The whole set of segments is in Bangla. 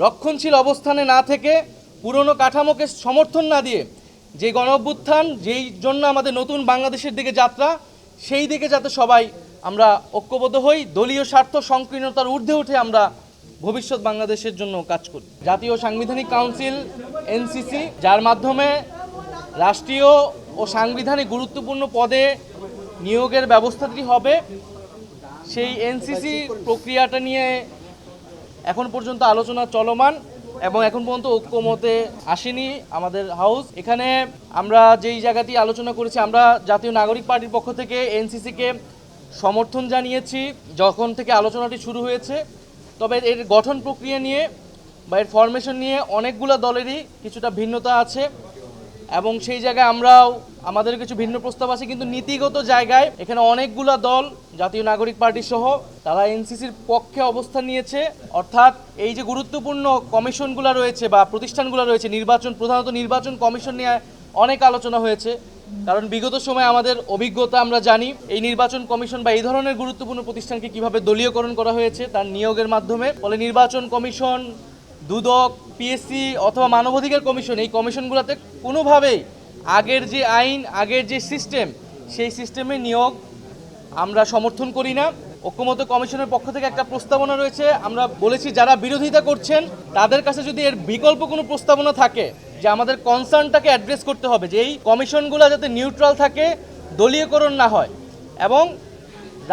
রক্ষণশীল অবস্থানে না থেকে পুরনো কাঠামোকে সমর্থন না দিয়ে যে গণ অভ্যুত্থান, যেই জন্য আমাদের নতুন বাংলাদেশের দিকে যাত্রা, সেই দিকে যাতে সবাই আমরা ঐক্যবদ্ধ হই, দলীয় স্বার্থ সংকীর্ণতার ঊর্ধ্বে উঠে আমরা ভবিষ্যৎ বাংলাদেশের জন্য কাজ করি। জাতীয় সাংবিধানিক কাউন্সিল এনসিসি, যার মাধ্যমে রাষ্ট্রীয় ও সাংবিধানিক গুরুত্বপূর্ণ পদে নিয়োগের ব্যবস্থাটি হবে, সেই এনসিসি প্রক্রিয়াটা নিয়ে এখন পর্যন্ত আলোচনা চলমান এবং এখন পর্যন্ত ঐক্যমতে আসেনি আমাদের হাউস। এখানে আমরা যেই জায়গাটি আলোচনা করেছি, আমরা জাতীয় নাগরিক পার্টির পক্ষ থেকে এনসিসিকে সমর্থন জানিয়েছি যখন থেকে আলোচনাটি শুরু হয়েছে। তবে এর গঠন প্রক্রিয়া নিয়ে বা এর ফরমেশন নিয়ে অনেকগুলো দলেরই কিছুটা ভিন্নতা আছে এবং সেই জায়গায় আমরাও আমাদের কিছু ভিন্ন প্রস্তাব আছে, কিন্তু নীতিগত জায়গায় এখানে অনেকগুলো দল, জাতীয় নাগরিক পার্টি সহ, তারা এনসিসির পক্ষে অবস্থান নিয়েছে। অর্থাৎ এই যে গুরুত্বপূর্ণ কমিশনগুলো রয়েছে বা প্রতিষ্ঠানগুলো রয়েছে, প্রধানত নির্বাচন কমিশন নিয়ে অনেক আলোচনা হয়েছে, কারণ বিগত সময়ে আমাদের অভিজ্ঞতা আমরা জানি এই নির্বাচন কমিশন বা এই ধরনের গুরুত্বপূর্ণ প্রতিষ্ঠানকে কিভাবে দলীয়করণ করা হয়েছে তার নিয়োগের মাধ্যমে। ফলে নির্বাচন কমিশন, দুদক, পিএসসি অথবা মানবাধিকার কমিশন, এই কমিশনগুলোতে কোনোভাবেই আগের যে আইন, আগের যে সিস্টেম, সেই সিস্টেমে নিয়োগ আমরা সমর্থন করি না। ঐক্যমত কমিশনের পক্ষ থেকে একটা প্রস্তাবনা রয়েছে, আমরা বলেছি যারা বিরোধিতা করছেন তাদের কাছে যদি এর বিকল্প কোনো প্রস্তাবনা থাকে, যে আমাদের কনসার্নটাকে অ্যাড্রেস করতে হবে যে এই কমিশনগুলো যাতে নিউট্রাল থাকে, দলীয়করণ না হয় এবং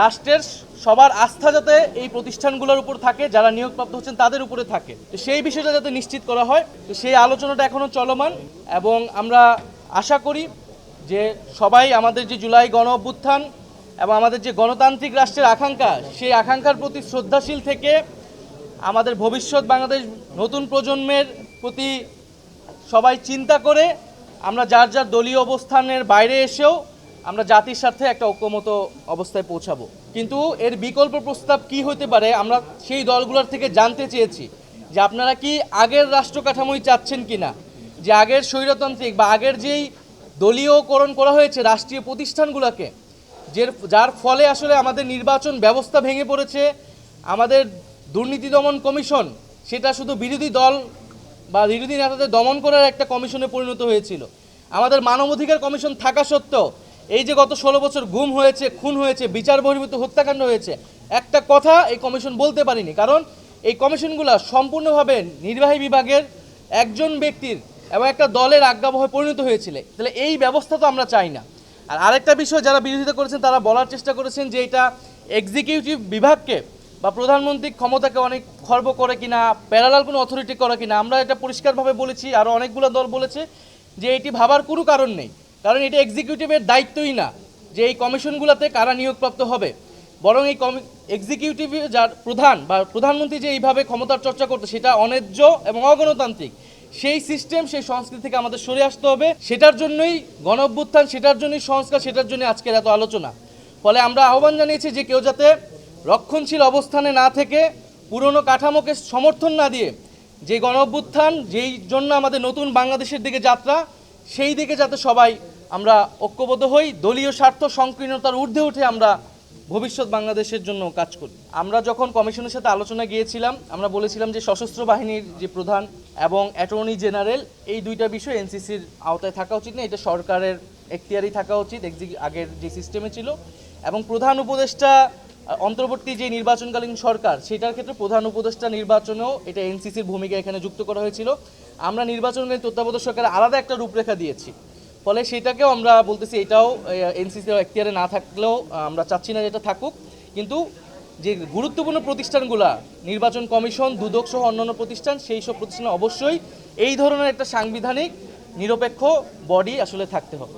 রাষ্ট্রের সবার আস্থা যাতে এই প্রতিষ্ঠানগুলোর উপর থাকে, যারা নিয়োগপ্রাপ্ত হচ্ছেন তাদের উপরে থাকে, তো সেই বিষয়টা যাতে নিশ্চিত করা হয়। তো সেই আলোচনাটা এখনও চলমান এবং আমরা আশা করি যে সবাই আমাদের যে জুলাই গণ অভ্যুত্থান এবং আমাদের যে গণতান্ত্রিক রাষ্ট্রের আকাঙ্ক্ষা, সেই আকাঙ্ক্ষার প্রতি শ্রদ্ধাশীল থেকে আমাদের ভবিষ্যৎ বাংলাদেশ নতুন প্রজন্মের প্রতি সবাই চিন্তা করে আমরা যার যার দলীয় অবস্থানের বাইরে এসেও আমরা জাতির স্বার্থে একটা ঐক্যমত অবস্থায় পৌঁছাবো। কিন্তু এর বিকল্প প্রস্তাব কি হতে পারে, আমরা সেই দলগুলোর থেকে জানতে চেয়েছি যে আপনারা কি আগের রাষ্ট্র কাঠামোই চাচ্ছেন কিনা, যে আগের স্বৈরতান্ত্রিক বা আগের যেই দলীয়করণ করা হয়েছে রাষ্ট্রীয় প্রতিষ্ঠানগুলোকে, যার ফলে আসলে আমাদের নির্বাচন ব্যবস্থা ভেঙে পড়েছে, আমাদের দুর্নীতি দমন কমিশন সেটা শুধু বিরোধী দল বা বিরোধী নেতাদের দমন করার একটা কমিশনে পরিণত হয়েছিল। আমাদের মানবাধিকার কমিশন থাকা সত্ত্বেও এই যে গত 16 বছর গুম হয়েছে, খুন হয়েছে, বিচার বহির্ভূত হত্যাকাণ্ড হয়েছে, একটা কথা এই কমিশন বলতে পারেনি, কারণ এই কমিশনগুলো সম্পূর্ণভাবে নির্বাহী বিভাগের একজন ব্যক্তির এবং একটা দলের আজ্ঞাবহে পরিণত হয়েছিল। তাহলে এই ব্যবস্থা তো আমরা চাই না। আর আরেকটা বিষয়, যারা বিরোধিতা করেছেন তারা বলার চেষ্টা করেছেন যে এটা এক্সিকিউটিভ বিভাগকে বা প্রধানমন্ত্রীর ক্ষমতাকে অনেক খর্ব করে কিনা, প্যারালাল কোনো অথরিটি করে কিনা। আমরা এটা পরিষ্কারভাবে বলেছি, আরও অনেকগুলো দল বলেছে যে এটি ভাবার কোনো কারণ নেই, কারণ এটা এক্সিকিউটিভের দায়িত্বই না যে এই কমিশনগুলোতে কারা নিয়োগপ্রাপ্ত হবে, বরং এই এক্সিকিউটিভ যার প্রধান বা প্রধানমন্ত্রী যে এইভাবে ক্ষমতার চর্চা করতে, সেটা অন্যায্য এবং অগণতান্ত্রিক। সেই সিস্টেম, সেই সংস্কৃতি থেকে আমাদের সরে আসতে হবে। সেটার জন্যই গণ অভ্যুত্থান, সেটার জন্যই সংস্কার, সেটার জন্যই আজকের এত আলোচনা। ফলে আমরা আহ্বান জানিয়েছি যে কেউ যাতে রক্ষণশীল অবস্থানে না থেকে পুরনো কাঠামোকে সমর্থন না দিয়ে যে গণ অভ্যুত্থান, যেই জন্য আমাদের নতুন বাংলাদেশের দিকে যাত্রা, সেই দিকে যাতে সবাই আমরা ঐক্যবদ্ধ হই, দলীয় স্বার্থ সংকীর্ণতার ঊর্ধ্বে উঠে আমরা ভবিষ্যৎ বাংলাদেশের জন্য কাজ করি। আমরা যখন কমিশনের সাথে আলোচনা গিয়েছিলাম, আমরা বলেছিলাম যে সশস্ত্র বাহিনীর যে প্রধান এবং অ্যাটর্নি জেনারেল, এই দুইটা বিষয় এনসিসির আওতায় থাকা উচিত না, এটা সরকারের এখতিয়ারই থাকা উচিত আগের যে সিস্টেমে ছিল। এবং প্রধান উপদেষ্টা, অন্তর্বর্তী যে নির্বাচনকালীন সরকার, সেটার ক্ষেত্রে প্রধান উপদেষ্টা নির্বাচনেও এটা এনসিসির ভূমিকা এখানে যুক্ত করা হয়েছিল। আমরা নির্বাচনকালীন তত্ত্বাবধায়ক সরকারের আলাদা একটা রূপরেখা দিয়েছি, ফলে সেটাকেও আমরা বলতেছি এটাও এনসিসির এখতিয়ারে না থাকলেও আমরা চাচ্ছি না যে এটা থাকুক। কিন্তু যে গুরুত্বপূর্ণ প্রতিষ্ঠানগুলা, নির্বাচন কমিশন, দুদক সহ অন্যান্য প্রতিষ্ঠান, সেই সব প্রতিষ্ঠানে অবশ্যই এই ধরনের একটা সাংবিধানিক নিরপেক্ষ বডি আসলে থাকতে হবে।